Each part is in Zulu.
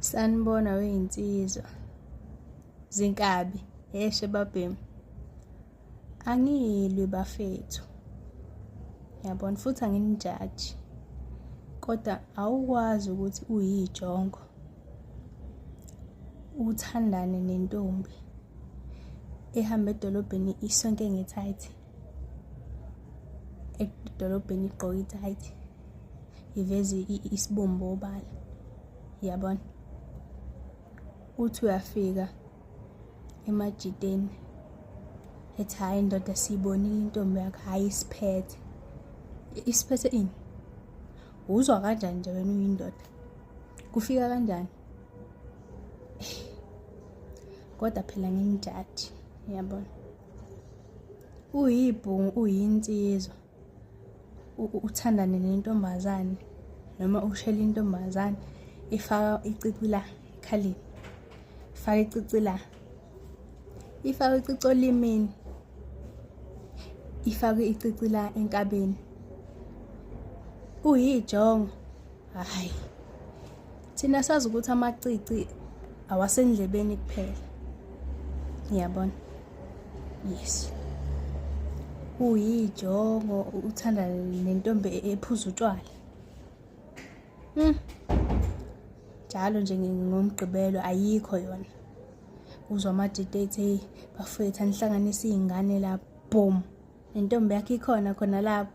Sanibona weyinsizwa. Zinkabi, yeshe babhemu. Angilwi bafethu. Yabona futhi anginijaji. Kodwa awukwazi ukuthi uyijongo. Uthandane nentombi ehamba edolobheni isonke nge-tight. Edolobheni igqoka i-tight. Iveze isibombo obala. Yabona? Uthi uyafika emajiteni ethi hayi ndoda siyibonile intombi yakho, hayi isiphethe. Isiphethe ini? Uzwa kanjani nje wena uyindoda? Kufika kanjani? Kodwa phela nginijaji, yabona? Uyibhungu, uyinsizwa. Uthandane nentombazane noma ushele intombazane ifaka icici la ekhaleni. Ifaka icici la. Ifaka icici olimini. Ifaka icici la enkabeni. Uyijongo. Hayi. Thina sazi ukuthi amacici awasendlebeni kuphela. Ngiyabona. Yes. Uyijongo, uthanda nentombi ephuza utshwala. Njalo nje ngomgqibelo ayikho yona. Uzwa amajite ethi bafethu anihlanganise izingane la boom. Nentombi yakhe ikhona khona lapho.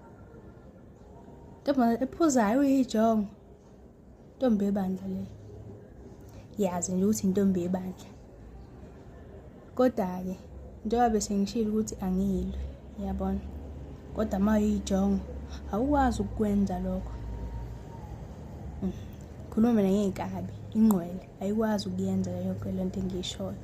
Ntombi ephuzayo uyijongo. Ntombi ebandla le. Yazi nje ukuthi intombi ebandla. Kodwa ke njengoba bese ngishilo ukuthi angilwe, yabona? Kodwa mayijongo awukwazi ukwenza lokho. Khuluma mina ngeyinkabi, ingqwele ayikwazi ukuyenza yonke lento engiyishoyo.